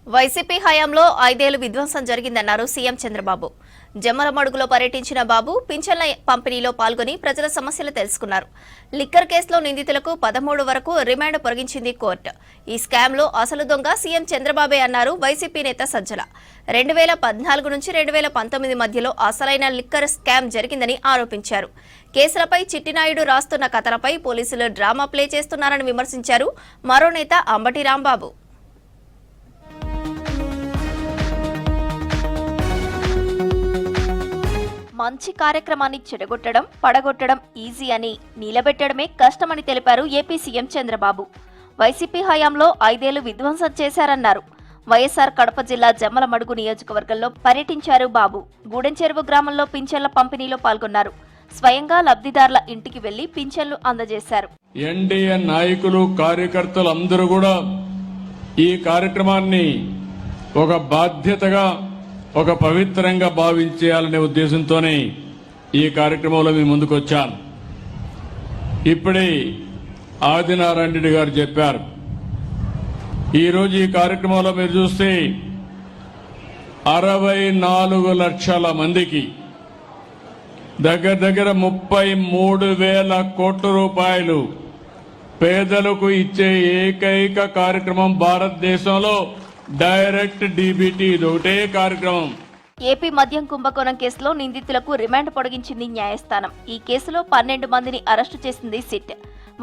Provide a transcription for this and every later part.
YCP హయాంలో 5 ఏళ్లు విధ్వంసం జరిగిందన్నారు సీఎం చంద్రబాబు. జమ్మలమడుగులో పర్యటించిన బాబు పింఛన్ల పంపిణీలో పాల్గొని ప్రజల సమస్యలు తెలుసుకున్నారు. లిక్కర్ కేసులో నిందితులకు 13 వరకు రిమాండ్ పొడిగించింది కోర్టు. ఈ స్కామ్లో అసలు దొంగ సీఎం చంద్రబాబే అన్నారు వైసీపీ నేత సజ్జల. 2014 నుంచి 2019 మధ్యలో అసలైన లిక్కర్ స్కామ్ జరిగిందని ఆరోపించారు. కేసులపై చిట్టినాయుడు రాస్తున్న కథలపై పోలీసులు డ్రామా ప్లే చేస్తున్నారని విమర్శించారు మరో నేత అంబటి రాంబాబు. మంచి కార్యక్రమాన్ని చెడగొట్టడం, పడగొట్టడం ఈజీ అని, నిలబెట్టడమే కష్టమని తెలిపారు ఏపీ సీఎం చంద్రబాబు. వైసీపీ హయాంలో 5 ఏళ్లు విధ్వంసం చేశారన్నారు. వైఎస్ఆర్ కడప జిల్లా జమ్మలమడుగు నియోజకవర్గంలో పర్యటించారు బాబు. గూడెంచెరువు గ్రామంలో పింఛన్ల పంపిణీలో పాల్గొన్నారు. స్వయంగా లబ్ధిదారుల ఇంటికి వెళ్లి పింఛన్లు అందజేశారు. ఎన్డీఏ నాయకులు, కార్యకర్తలు అందరూ కూడా ఈ కార్యక్రమాన్ని ఒక బాధ్యతగా, ఒక పవిత్రంగా భావించేయాలనే ఉద్దేశంతోనే ఈ కార్యక్రమంలో మీ ముందుకు వచ్చాను. ఇప్పుడే ఆదినారాయణ రెడ్డి గారు చెప్పారు. ఈరోజు ఈ కార్యక్రమంలో మీరు చూస్తే 64 లక్షల మందికి దగ్గర 33,000 కోట్ల రూపాయలు పేదలకు ఇచ్చే ఏకైక కార్యక్రమం భారతదేశంలో డైరెక్ట్ డీబీటీ. ఇది ఒకటే కార్యక్రమం. ఏపీ మద్యం కుంభకోణం కేసులో నిందితులకు రిమాండ్ పొడిగించింది న్యాయస్థానం. ఈ కేసులో 12 మందిని అరెస్టు చేసింది సిట్.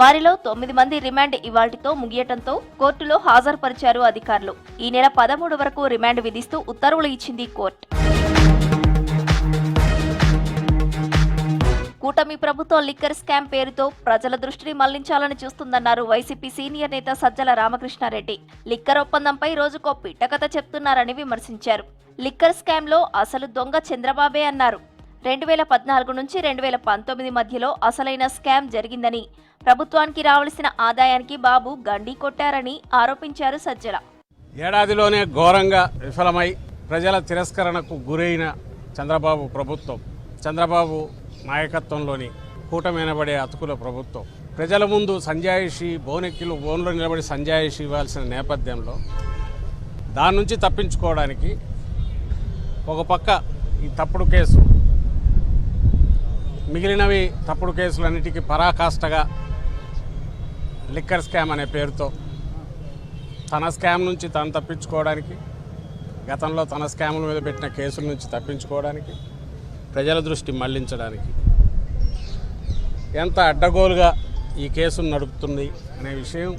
వారిలో 9 మంది రిమాండ్ ఇవాల్టితో ముగియటంతో కోర్టులో హాజరుపరిచారు అధికారులు. ఈ నెల 13 వరకు రిమాండ్ విధిస్తూ ఉత్తర్వులు ఇచ్చింది కోర్టు. కూటమి ప్రభుత్వం లిక్కర్ స్కామ్ పేరుతో ప్రజల దృష్టిని మళ్లించాలని చూస్తుందన్నారు వైసీపీ సీనియర్ నేత సజ్జల రామకృష్ణారెడ్డి. లిక్కర్ ఒప్పందంపై రోజుకో పిట్టకథ చెప్తున్నారని విమర్శించారు. లిక్కర్ స్కామ్లో అసలు దొంగ చంద్రబాబే అన్నారు. 2014 నుంచి 2019 మధ్యలో అసలైన స్కామ్ జరిగిందని, ప్రభుత్వానికి రావాల్సిన ఆదాయానికి బాబు గండి కొట్టారని ఆరోపించారు సజ్జల. ఏడాదిలోనే ఘోరంగా విఫలమై ప్రజల తిరస్కరణకు గురైన చంద్రబాబు ప్రభుత్వం, చంద్రబాబు నాయకత్వంలోని కూటమినబడే అతుకుల ప్రభుత్వం ప్రజల ముందు సంజాయిషి బోనెక్కిలో నిలబడి సంజాయిషి ఇవ్వాల్సిన నేపథ్యంలో దాని నుంచి తప్పించుకోవడానికి ఒక పక్క ఈ తప్పుడు కేసు, మిగిలినవి తప్పుడు కేసులన్నిటికీ పరాకాష్ఠగా లిక్కర్ స్కామ్ అనే పేరుతో తన స్కామ్ నుంచి తాను తప్పించుకోవడానికి, గతంలో తన స్కాముల మీద పెట్టిన కేసుల నుంచి తప్పించుకోవడానికి, ప్రజల దృష్టి మళ్లించడానికి ఎంత అడ్డగోలుగా ఈ కేసును నడుపుతుంది అనే విషయం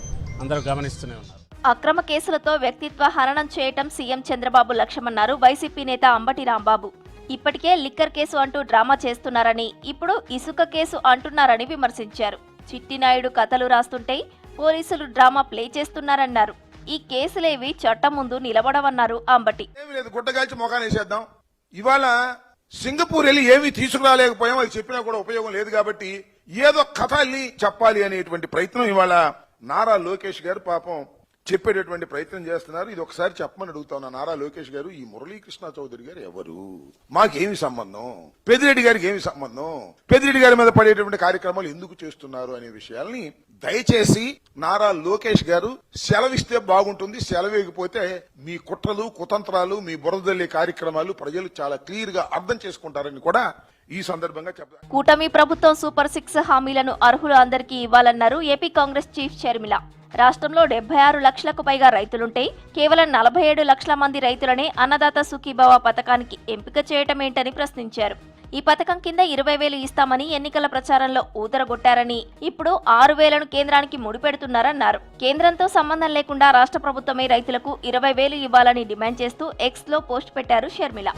అందరూ గమనిస్తూనే ఉన్నారు. అక్రమ కేసులతో వ్యక్తిత్వ హననం చేయటం సీఎం చంద్రబాబు లక్ష్యమన్నారు వైసీపీ నేత అంబటి రాంబాబు. ఇప్పటికే లిక్కర్ కేసు అంటూ డ్రామా చేస్తున్నారని, ఇప్పుడు ఇసుక కేసు అంటున్నారని విమర్శించారు. చిట్టినాయుడు కథలు రాస్తుంటే పోలీసులు డ్రామా ప్లే చేస్తున్నారన్నారు. ఈ కేసులేవి చట్టం ముందు నిలబడవన్నారు అంబటి. సింగపూర్ వెళ్ళి ఏమీ తీసుకురాలేకపోయాం, అది చెప్పినా కూడా ఉపయోగం లేదు కాబట్టి ఏదో కథ వెళ్ళి చెప్పాలి అనేటువంటి ప్రయత్నం ఇవాళ నారా లోకేష్ గారు పాపం చెప్పేటటువంటి ప్రయత్నం చేస్తున్నారు. ఇది ఒకసారి చెప్పమని అడుగుతా ఉన్నా. నారా లోకేష్ గారు, ఈ మురళీకృష్ణ చౌదరి గారు ఎవరు? మాకేమి సంబంధం? పెద్దిరెడ్డి గారికి ఏమి సంబంధం? పెద్దిరెడ్డి గారి మీద పడేటువంటి కార్యక్రమాలు ఎందుకు చేస్తున్నారు అనే విషయాల్ని దయచేసి నారా లోకేష్ గారు సెలవిస్తే బాగుంటుంది. సెలవేయకపోతే మీ కుట్రలు, కుతంత్రాలు, మీ బురదల్లి కార్యక్రమాలు ప్రజలు చాలా క్లియర్ గా అర్థం చేసుకుంటారని కూడా ఈ సందర్భంగా చెప్తారు. కూటమి ప్రభుత్వం సూపర్ 6 హామీలను అర్హులు అందరికీ ఇవ్వాలన్నారు ఏపీ కాంగ్రెస్ చీఫ్ షర్మిల. రాష్ట్రంలో 76 లక్షలకు పైగా రైతులుంటే కేవలం 47 లక్షల మంది రైతులనే అన్నదాత సుఖీభవ పథకానికి ఎంపిక చేయటమేంటని ప్రశ్నించారు. ఈ పథకం కింద 20,000 ఇస్తామని ఎన్నికల ప్రచారంలో ఊదరగొట్టారని, ఇప్పుడు 6,000ను కేంద్రానికి ముడిపెడుతున్నారన్నారు. కేంద్రంతో సంబంధం లేకుండా రాష్ట్ర ప్రభుత్వమే రైతులకు 20,000 ఇవ్వాలని డిమాండ్ చేస్తూ ఎక్స్లో పోస్ట్ పెట్టారు షర్మిల.